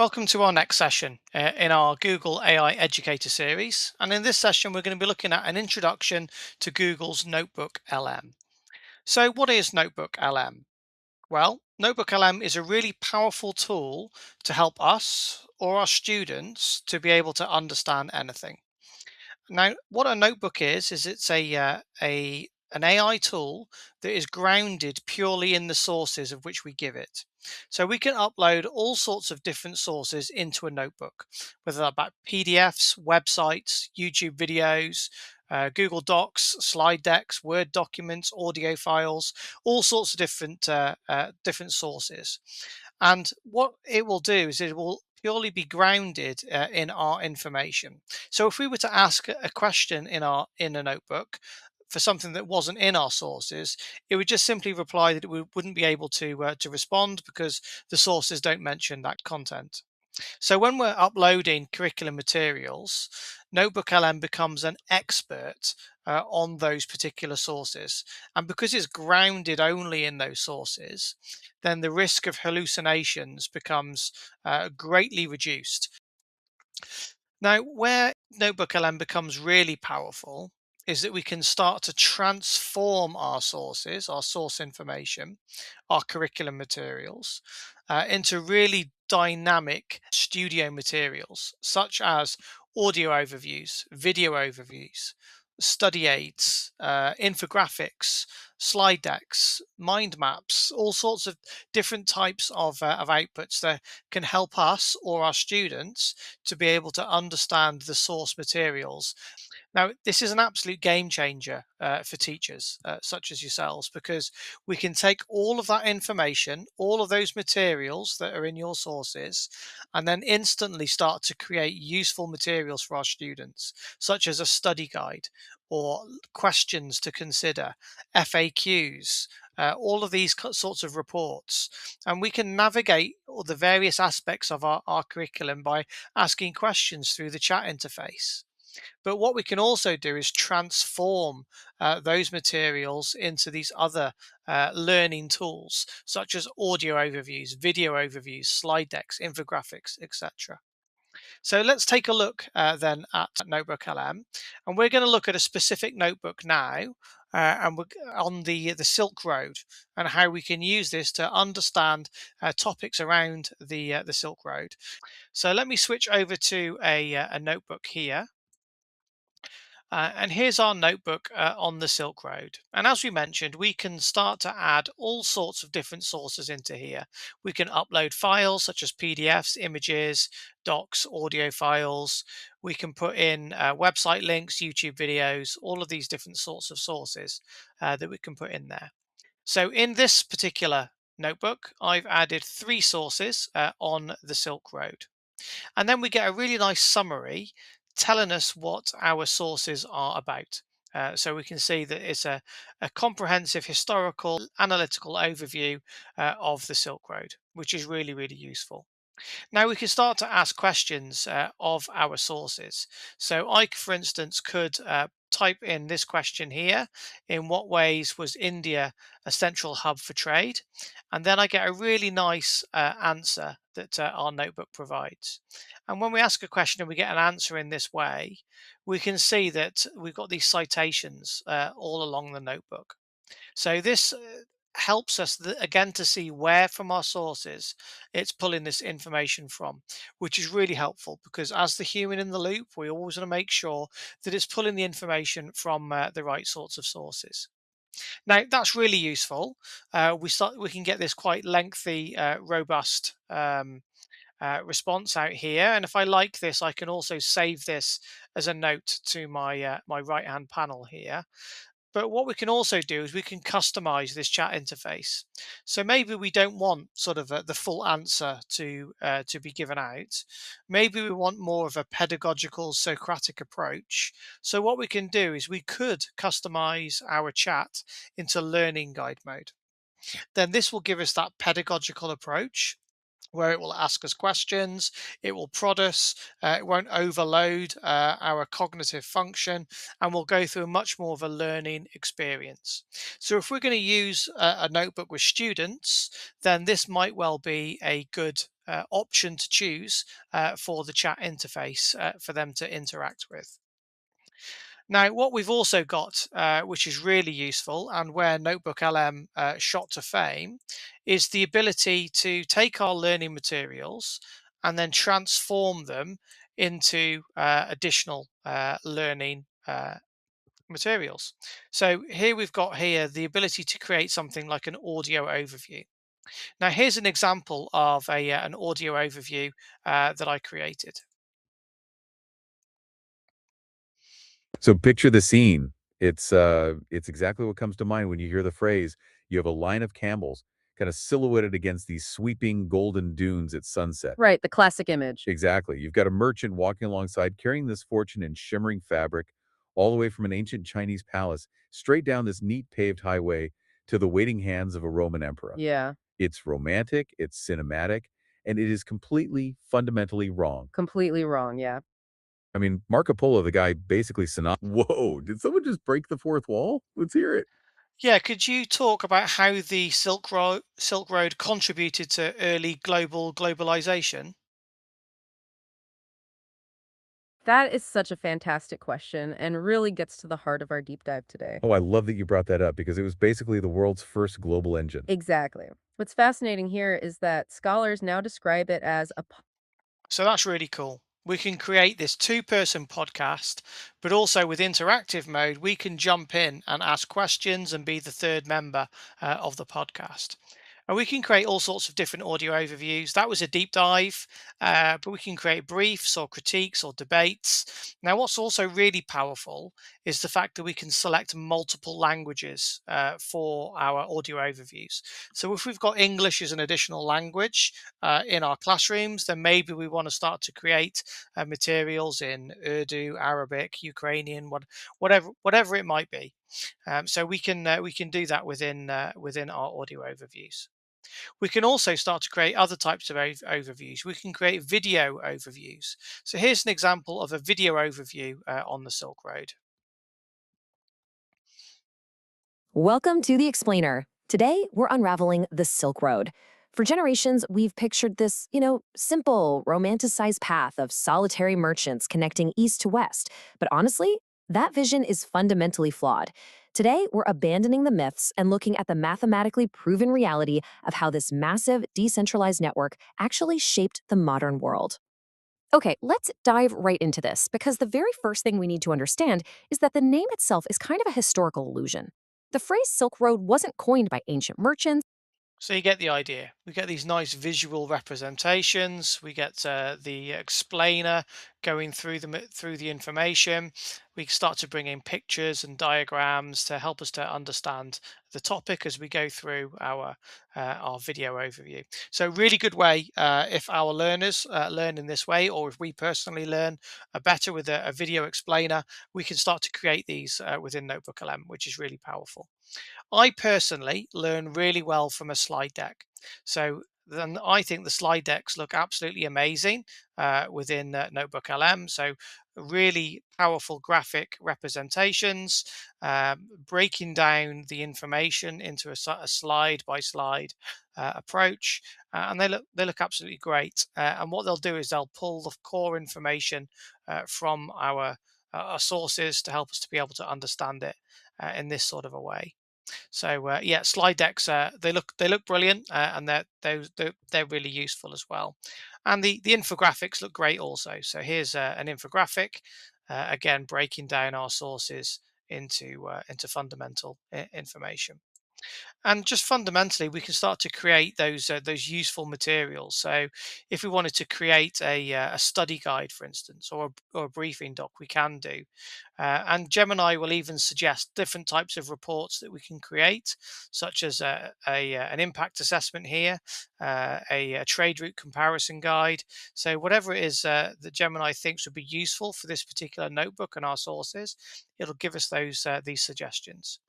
Welcome to our next session in our Google AI Educator series. And in this session, we're going to be looking at an introduction to Google's Notebook LM. So, what is Notebook LM? Well, Notebook LM is a really powerful tool to help us or our students to be able to understand anything. Now, what a notebook is it's a an AI tool that is grounded purely in the sources of which we give it. So we can upload all sorts of different sources into a notebook, whether that be PDFs, websites, YouTube videos, Google Docs, slide decks, Word documents, audio files, all sorts of different sources. And what it will do is it will purely be grounded in our information. So if we were to ask a question in a notebook for something that wasn't in our sources, it would just simply reply that we wouldn't be able to respond because the sources don't mention that content. So when we're uploading curriculum materials, Notebook LM becomes an expert on those particular sources. And because it's grounded only in those sources, then the risk of hallucinations becomes greatly reduced. Now, where Notebook LM becomes really powerful is that we can start to transform our sources, our source information, our curriculum materials, into really dynamic studio materials, such as audio overviews, video overviews, study aids, infographics, slide decks, mind maps, all sorts of different types of outputs that can help us or our students to be able to understand the source materials. Now, this is an absolute game changer for teachers such as yourselves because we can take all of that information, all of those materials that are in your sources, and then instantly start to create useful materials for our students, such as a study guide or questions to consider, FAQs. All of these sorts of reports, and we can navigate all the various aspects of our curriculum by asking questions through the chat interface. But what we can also do is transform those materials into these other learning tools, such as audio overviews, video overviews, slide decks, infographics, etc. So let's take a look then at Notebook LM, and we're going to look at a specific notebook now. And we're on the Silk Road, and how we can use this to understand topics around the Silk Road. So let me switch over to a notebook here. And here's our notebook on the Silk Road. And as we mentioned, we can start to add all sorts of different sources into here. We can upload files such as PDFs, images, docs, audio files. We can put in website links, YouTube videos, all of these different sorts of sources that we can put in there. So in this particular notebook, I've added 3 sources on the Silk Road. And then we get a really nice summary telling us what our sources are about. So we can see that it's a comprehensive historical analytical overview of the Silk Road, which is really, really useful. Now we can start to ask questions of our sources. So I, for instance, could type in this question here: in what ways was India a central hub for trade? And then I get a really nice answer that our notebook provides. And when we ask a question and we get an answer in this way, we can see that we've got these citations all along the notebook. So this helps us again to see where from our sources it's pulling this information from, which is really helpful because as the human in the loop, we always want to make sure that it's pulling the information from the right sorts of sources. Now that's really useful. We can get this quite lengthy, robust response out here, and if I like this, I can also save this as a note to my right hand panel here. But what we can also do is we can customize this chat interface. So maybe we don't want sort of the full answer to be given out. Maybe we want more of a pedagogical Socratic approach. So what we can do is we could customize our chat into learning guide mode. Then this will give us that pedagogical approach. where it will ask us questions, it will prod us, it won't overload our cognitive function, and we'll go through much more of a learning experience. So, if we're going to use a notebook with students, then this might well be a good option to choose for the chat interface for them to interact with. Now, what we've also got, which is really useful, and where Notebook LM shot to fame, is the ability to take our learning materials and then transform them into additional learning materials. So here we've got here the ability to create something like an audio overview. Now, here's an example of an audio overview that I created. So picture the scene. It's exactly what comes to mind when you hear the phrase, you have a line of camels kind of silhouetted against these sweeping golden dunes at sunset. Right, the classic image. Exactly. You've got a merchant walking alongside carrying this fortune in shimmering fabric all the way from an ancient Chinese palace straight down this neat paved highway to the waiting hands of a Roman emperor. Yeah, It's romantic, it's cinematic, and it is completely fundamentally wrong. completely wrong, yeah. I mean, Marco Polo, the guy basically Whoa, did someone just break the fourth wall? Let's hear it. Yeah, could you talk about how the Silk Road contributed to early globalization? That is such a fantastic question and really gets to the heart of our deep dive today. Oh, I love that you brought that up because it was basically the world's first global engine. Exactly. What's fascinating here is that scholars now describe it as a So that's really cool. We can create this two-person podcast, but also with interactive mode, we can jump in and ask questions and be the third member of the podcast. And we can create all sorts of different audio overviews. That was a deep dive, but we can create briefs or critiques or debates. Now, what's also really powerful is the fact that we can select multiple languages for our audio overviews. So if we've got English as an additional language in our classrooms, then maybe we want to start to create materials in Urdu, Arabic, Ukrainian, whatever it might be. So we can do that within our audio overviews. We can also start to create other types of overviews. We can create video overviews. So here's an example of a video overview on the Silk Road. Welcome to The Explainer. Today, we're unraveling the Silk Road. For generations, we've pictured this, simple, romanticized path of solitary merchants connecting east to west. But honestly, that vision is fundamentally flawed. Today, we're abandoning the myths and looking at the mathematically proven reality of how this massive, decentralized network actually shaped the modern world. Okay, let's dive right into this because the very first thing we need to understand is that the name itself is kind of a historical illusion. The phrase Silk Road wasn't coined by ancient merchants. So you get the idea. We get these nice visual representations. We get the explainer going through the information. We start to bring in pictures and diagrams to help us to understand the topic as we go through our video overview. So really good way if our learners learn in this way, or if we personally learn better with a video explainer, we can start to create these within Notebook LM, which is really powerful. I personally learn really well from a slide deck. So then I think the slide decks look absolutely amazing within Notebook LM. So really powerful graphic representations, breaking down the information into a slide by slide approach, and they look absolutely great. And what they'll do is they'll pull the core information from our sources to help us to be able to understand it in this sort of a way. So yeah, slide decks they look brilliant, and they're really useful as well. And the infographics look great also. So here's an infographic, again breaking down our sources into fundamental information. And just fundamentally, we can start to create those useful materials. So if we wanted to create a study guide, for instance, or a briefing doc, we can do. And Gemini will even suggest different types of reports that we can create, such as an impact assessment here, a trade route comparison guide. So whatever it is that Gemini thinks would be useful for this particular notebook and our sources, it'll give us these suggestions.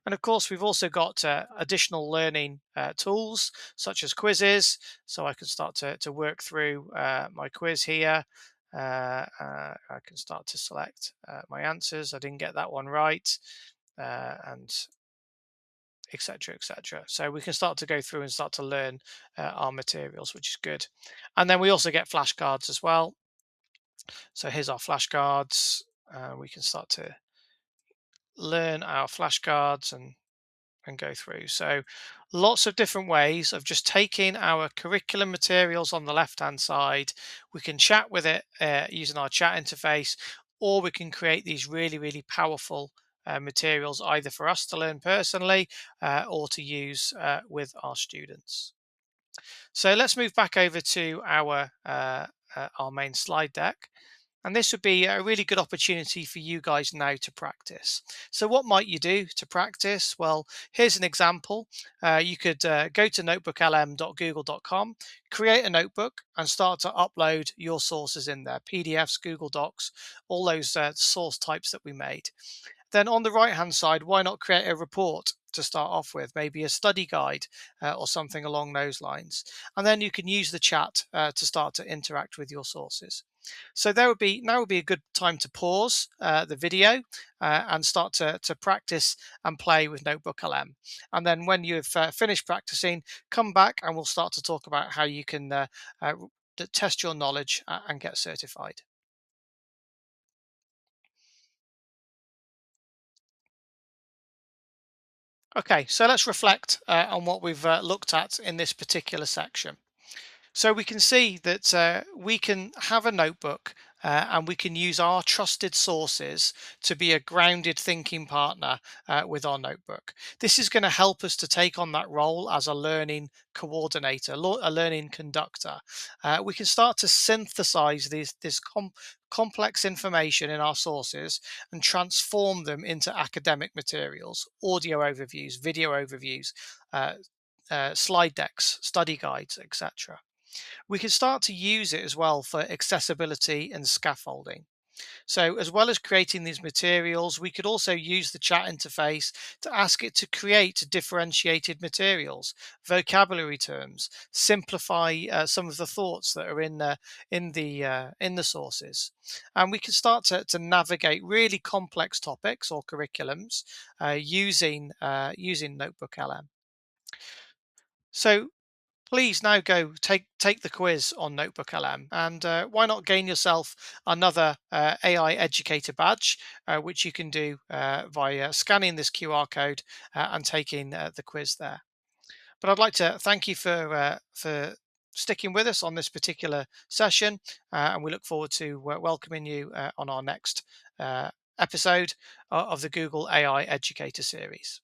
And of course, we've also got additional learning tools such as quizzes. So I can start to work through my quiz here. I can start to select my answers. I didn't get that one right, and etc. etc. So we can start to go through and start to learn our materials, which is good. And then we also get flashcards as well. So here's our flashcards. We can start to learn our flashcards and go through. So lots of different ways of just taking our curriculum materials on the left hand side. We can chat with it using our chat interface, or we can create these really, really powerful materials either for us to learn personally or to use with our students. So let's move back over to our main slide deck. And this would be a really good opportunity for you guys now to practice. So what might you do to practice? Well, here's an example. You could go to notebooklm.google.com, create a notebook and start to upload your sources in there, PDFs, Google Docs, all those source types that we made. Then on the right hand side, why not create a report to start off with, maybe a study guide or something along those lines. And then you can use the chat to start to interact with your sources. So now would be a good time to pause the video and start to practice and play with NotebookLM. And then when you've finished practicing, come back and we'll start to talk about how you can test your knowledge and get certified. Okay, so let's reflect on what we've looked at in this particular section. So we can see that we can have a notebook and we can use our trusted sources to be a grounded thinking partner with our notebook. This is going to help us to take on that role as a learning coordinator, a learning conductor. We can start to synthesize this complex information in our sources and transform them into academic materials, audio overviews, video overviews, uh, slide decks, study guides, etc. We can start to use it as well for accessibility and scaffolding. So, as well as creating these materials, we could also use the chat interface to ask it to create differentiated materials, vocabulary terms, simplify some of the thoughts that are in the sources, and we can start to navigate really complex topics or curriculums using Notebook LM. So please now go take the quiz on Notebook LM, and why not gain yourself another AI Educator badge, which you can do via scanning this QR code and taking the quiz there. But I'd like to thank you for sticking with us on this particular session, and we look forward to welcoming you on our next episode of the Google AI Educator series.